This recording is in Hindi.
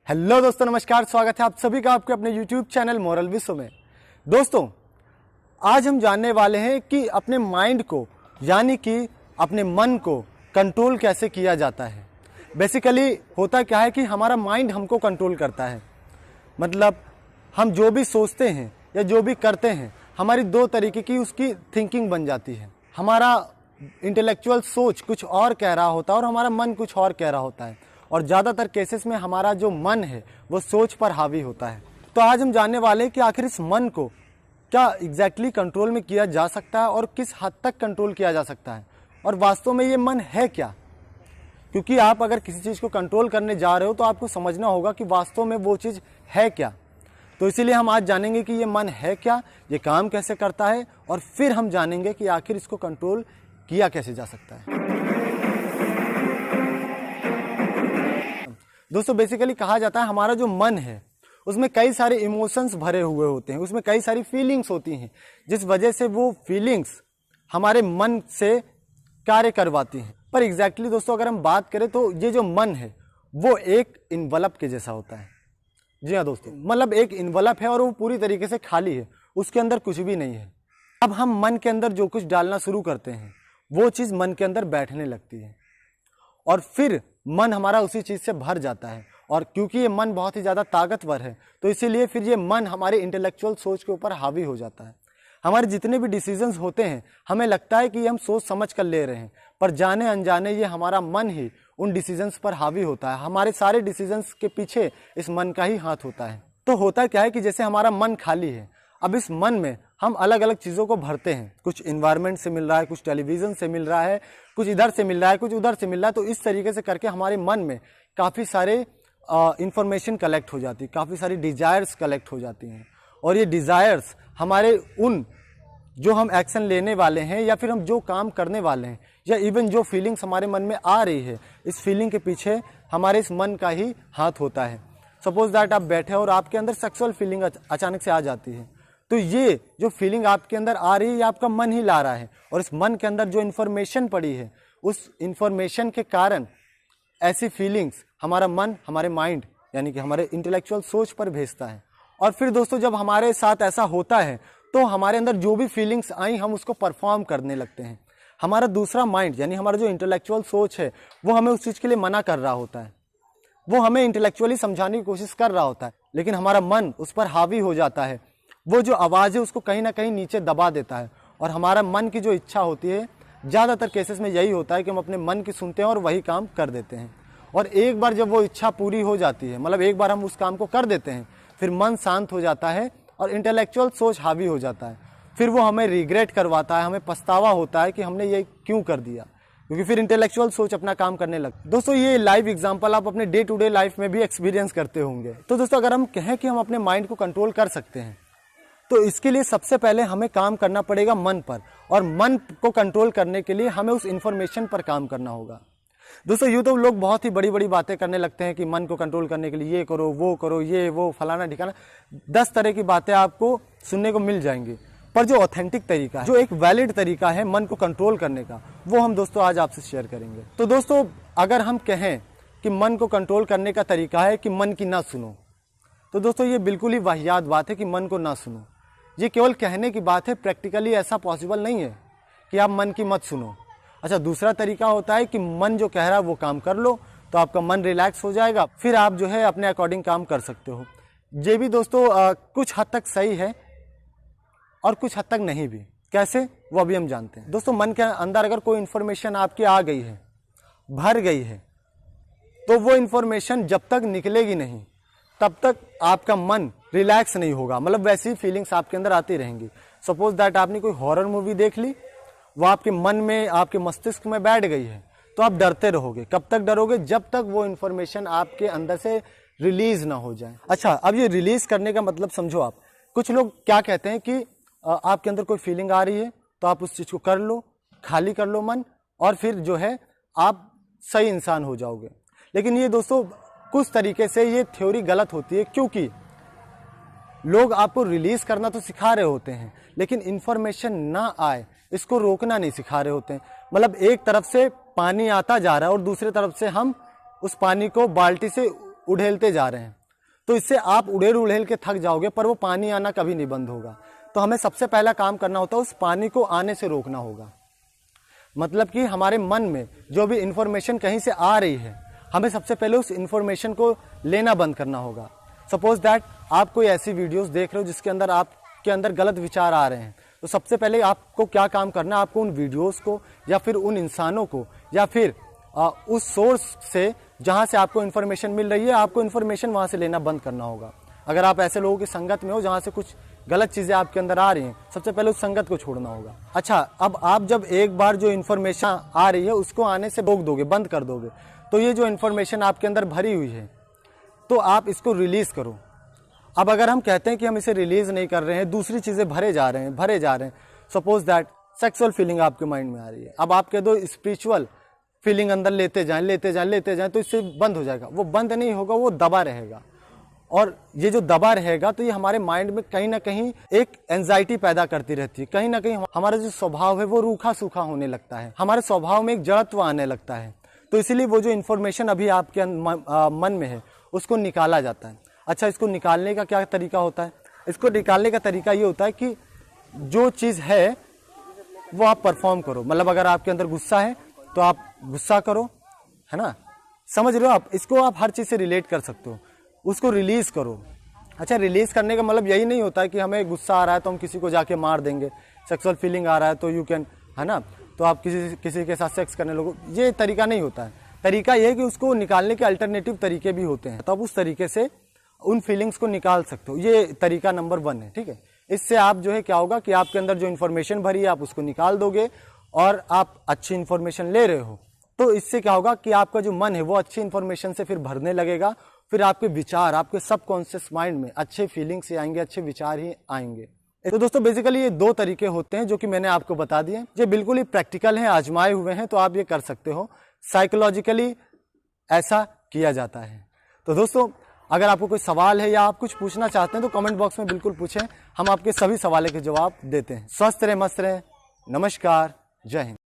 हेलो दोस्तों, नमस्कार। स्वागत है आप सभी का आपके अपने यूट्यूब चैनल मोरल विश्व में। दोस्तों, आज हम जानने वाले हैं कि अपने माइंड को यानी कि अपने मन को कंट्रोल कैसे किया जाता है। बेसिकली होता क्या है कि हमारा माइंड हमको कंट्रोल करता है। मतलब हम जो भी सोचते हैं या जो भी करते हैं, हमारी दो तरीके की उसकी थिंकिंग बन जाती है। हमारा इंटेलेक्चुअल सोच कुछ और कह रहा होता है और हमारा मन कुछ और कह रहा होता है, और ज़्यादातर केसेस में हमारा जो मन है वो सोच पर हावी होता है। तो आज हम जानने वाले हैं कि आखिर इस मन को क्या एग्जैक्टली कंट्रोल में किया जा सकता है और किस हद तक कंट्रोल किया जा सकता है, और वास्तव में ये मन है क्या। क्योंकि आप अगर किसी चीज़ को कंट्रोल करने जा रहे हो तो आपको समझना होगा कि वास्तव में वो चीज़ है क्या। तो इसीलिए हम आज जानेंगे कि ये मन है क्या, ये काम कैसे करता है, और फिर हम जानेंगे कि आखिर इसको कंट्रोल किया कैसे जा सकता है। दोस्तों, बेसिकली कहा जाता है हमारा जो मन है उसमें कई सारे इमोशंस भरे हुए होते हैं, उसमें कई सारी फीलिंग्स होती हैं, जिस वजह से वो फीलिंग्स हमारे मन से कार्य करवाती हैं। पर एग्जैक्टली दोस्तों अगर हम बात करें तो ये जो मन है वो एक इन्वलप के जैसा होता है। जी हाँ दोस्तों, मतलब एक इन्वलप है और वो पूरी तरीके से खाली है, उसके अंदर कुछ भी नहीं है। अब हम मन के अंदर जो कुछ डालना शुरू करते हैं वो चीज़ मन के अंदर बैठने लगती है, और फिर मन हमारा उसी चीज़ से भर जाता है। और क्योंकि ये मन बहुत ही ज़्यादा ताकतवर है तो इसीलिए फिर ये मन हमारे इंटेलेक्चुअल सोच के ऊपर हावी हो जाता है। हमारे जितने भी डिसीजंस होते हैं हमें लगता है कि हम सोच समझ कर ले रहे हैं, पर जाने अनजाने ये हमारा मन ही उन डिसीजंस पर हावी होता है। हमारे सारे डिसीजंस के पीछे इस मन का ही हाथ होता है। तो होता क्या है कि जैसे हमारा मन खाली है, अब इस मन में हम अलग अलग चीज़ों को भरते हैं। कुछ इन्वायरमेंट से मिल रहा है, कुछ टेलीविज़न से मिल रहा है, कुछ इधर से मिल रहा है, कुछ उधर से मिल रहा है। तो इस तरीके से करके हमारे मन में काफ़ी सारे इंफॉर्मेशन कलेक्ट हो जाती है, काफ़ी सारी डिज़ायर्स कलेक्ट हो जाती हैं। और ये डिज़ायर्स हमारे उन जो हम एक्शन लेने वाले हैं या फिर हम जो काम करने वाले हैं या इवन जो फीलिंग्स हमारे मन में आ रही है, इस फीलिंग के पीछे हमारे इस मन का ही हाथ होता है। सपोज दैट आप बैठे और आपके अंदर सेक्सुअल फीलिंग अचानक से आ जाती है, तो ये जो फीलिंग आपके अंदर आ रही है ये आपका मन ही ला रहा है, और इस मन के अंदर जो इन्फॉर्मेशन पड़ी है उस इन्फॉर्मेशन के कारण ऐसी फीलिंग्स हमारा मन हमारे माइंड यानी कि हमारे इंटेलेक्चुअल सोच पर भेजता है। और फिर दोस्तों जब हमारे साथ ऐसा होता है तो हमारे अंदर जो भी फीलिंग्स आई हम उसको परफॉर्म करने लगते हैं। हमारा दूसरा माइंड यानी हमारा जो इंटेलेक्चुअल सोच है वो हमें उस चीज़ के लिए मना कर रहा होता है, वो हमें इंटेलेक्चुअली समझाने की कोशिश कर रहा होता है, लेकिन हमारा मन उस पर हावी हो जाता है। वो जो आवाज़ है उसको कहीं ना कहीं नीचे दबा देता है, और हमारा मन की जो इच्छा होती है ज़्यादातर केसेस में यही होता है कि हम अपने मन की सुनते हैं और वही काम कर देते हैं। और एक बार जब वो इच्छा पूरी हो जाती है, मतलब एक बार हम उस काम को कर देते हैं, फिर मन शांत हो जाता है और इंटेलेक्चुअल सोच हावी हो जाता है। फिर वो हमें रिग्रेट करवाता है, हमें पछतावा होता है कि हमने ये क्यों कर दिया, क्योंकि फिर इंटेलेक्चुअल सोच अपना काम करने लगती है। दोस्तों ये लाइव एग्जांपल आप अपने डे टू डे लाइफ में भी एक्सपीरियंस करते होंगे। तो दोस्तों अगर हम कहें कि हम अपने माइंड को कंट्रोल कर सकते हैं तो इसके लिए सबसे पहले हमें काम करना पड़ेगा मन पर, और मन को कंट्रोल करने के लिए हमें उस इंफॉर्मेशन पर काम करना होगा। दोस्तों यूँ तो लोग बहुत ही बड़ी बड़ी बातें करने लगते हैं कि मन को कंट्रोल करने के लिए ये करो, ये वो फलाना ठिकाना, 10 तरह की बातें आपको सुनने को मिल जाएंगी। पर जो ऑथेंटिक तरीका है, जो एक वैलिड तरीका है मन को कंट्रोल करने का, वो हम दोस्तों आज आपसे शेयर करेंगे। तो दोस्तों अगर हम कहें कि मन को कंट्रोल करने का तरीका है कि मन की ना सुनो, तो दोस्तों ये बिल्कुल ही वाहियात बात है कि मन को ना सुनो। ये केवल कहने की बात है, प्रैक्टिकली ऐसा पॉसिबल नहीं है कि आप मन की मत सुनो। अच्छा, दूसरा तरीका होता है कि मन जो कह रहा है वो काम कर लो, तो आपका मन रिलैक्स हो जाएगा, फिर आप जो है अपने अकॉर्डिंग काम कर सकते हो। ये भी दोस्तों कुछ हद तक सही है और कुछ हद तक नहीं भी। कैसे, वो अभी हम जानते हैं। दोस्तों मन के अंदर अगर कोई इन्फॉर्मेशन आपकी आ गई है, भर गई है, तो वो इन्फॉर्मेशन जब तक निकलेगी नहीं तब तक आपका मन रिलैक्स नहीं होगा। मतलब वैसी फीलिंग्स आपके अंदर आती रहेंगी। सपोज दैट आपने कोई हॉरर मूवी देख ली, वो आपके मन में, आपके मस्तिष्क में बैठ गई है, तो आप डरते रहोगे। कब तक डरोगे? जब तक वो इन्फॉर्मेशन आपके अंदर से रिलीज ना हो जाए। अच्छा, अब ये रिलीज करने का मतलब समझो आप। कुछ लोग क्या कहते हैं कि आपके अंदर कोई फीलिंग आ रही है तो आप उस चीज़ को कर लो, खाली कर लो मन, और फिर जो है आप सही इंसान हो जाओगे। लेकिन ये दोस्तों कुछ तरीके से ये थ्योरी गलत होती है, क्योंकि लोग आपको रिलीज करना तो सिखा रहे होते हैं, लेकिन इन्फॉर्मेशन ना आए इसको रोकना नहीं सिखा रहे होते हैं। मतलब एक तरफ से पानी आता जा रहा है और दूसरी तरफ से हम उस पानी को बाल्टी से उड़ेलते जा रहे हैं, तो इससे आप उड़ेल के थक जाओगे, पर वो पानी आना कभी नहीं बंद होगा। तो हमें सबसे पहला काम करना होता है उस पानी को आने से रोकना होगा। मतलब कि हमारे मन में जो भी इंफॉर्मेशन कहीं से आ रही है, हमें सबसे पहले उस इंफॉर्मेशन को लेना बंद करना होगा। सपोज दैट आप कोई ऐसी वीडियोस देख रहे हो जिसके अंदर आपके अंदर गलत विचार आ रहे हैं, तो सबसे पहले आपको क्या काम करना है, आपको उन वीडियोस को या फिर उन इंसानों को या फिर उस सोर्स से जहां से आपको इन्फॉर्मेशन मिल रही है, आपको इन्फॉर्मेशन वहां से लेना बंद करना होगा। अगर आप ऐसे लोगों की संगत में हो जहां से कुछ गलत चीजें आपके अंदर आ रही हैं, सबसे पहले उस संगत को छोड़ना होगा। अच्छा, अब आप जब एक बार जो इन्फॉर्मेशन आ रही है उसको आने से रोक दोगे, बंद कर दोगे, तो ये जो इन्फॉर्मेशन आपके अंदर भरी हुई है तो आप इसको रिलीज करो। अब अगर हम कहते हैं कि हम इसे रिलीज नहीं कर रहे हैं, दूसरी चीजें भरे जा रहे हैं, सपोज दैट सेक्सुअल फीलिंग आपके माइंड में आ रही है, अब आप कह दो स्पिरिचुअल फीलिंग अंदर लेते जाएं, तो इससे बंद हो जाएगा। वो बंद नहीं होगा, वो दबा रहेगा, और ये जो दबा रहेगा तो ये हमारे माइंड में कहीं ना कहीं एक एंजाइटी पैदा करती रहती है। कहीं ना कहीं हमारा जो स्वभाव है वो रूखा सूखा होने लगता है, हमारे स्वभाव में एक जड़त्व आने लगता है। तो इसीलिए वो जो इन्फॉर्मेशन अभी आपके मन में है उसको निकाला जाता है। अच्छा, इसको निकालने का क्या तरीका होता है? इसको निकालने का तरीका ये होता है कि जो चीज़ है वो आप परफॉर्म करो। मतलब अगर आपके अंदर गुस्सा है तो आप गुस्सा करो, है ना, समझ रहे हो आप? इसको आप हर चीज़ से रिलेट कर सकते हो, उसको रिलीज करो। अच्छा, रिलीज करने का मतलब यही नहीं होता है कि हमें गुस्सा आ रहा है तो हम किसी को जाके मार देंगे, सेक्सुअल फीलिंग आ रहा है तो यू कैन, है ना, तो आप किसी के साथ सेक्स करने लगो, ये तरीका नहीं होता है। तरीका ये है कि उसको निकालने के अल्टरनेटिव तरीके भी होते हैं, तो आप उस तरीके से उन फीलिंग्स को निकाल सकते हो। ये तरीका नंबर 1 है, ठीक है। इससे आप जो है क्या होगा कि आपके अंदर जो इन्फॉर्मेशन भरी है आप उसको निकाल दोगे और आप अच्छी इन्फॉर्मेशन ले रहे हो, तो इससे क्या होगा कि आपका जो मन है वो अच्छी इन्फॉर्मेशन से फिर भरने लगेगा। फिर आपके विचार आपके सबकॉन्शियस माइंड में अच्छे फीलिंग्स ही आएंगे, अच्छे विचार ही आएंगे। तो दोस्तों बेसिकली ये 2 तरीके होते हैं जो कि मैंने आपको बता दिए। ये बिल्कुल ही प्रैक्टिकल हैं, आजमाए हुए हैं, तो आप ये कर सकते हो। साइकोलॉजिकली ऐसा किया जाता है। तो दोस्तों अगर आपको कोई सवाल है या आप कुछ पूछना चाहते हैं तो कमेंट बॉक्स में बिल्कुल पूछें, हम आपके सभी सवालों के जवाब देते हैं। स्वस्थ रहे, मस्त रहे, नमस्कार, जय हिंद।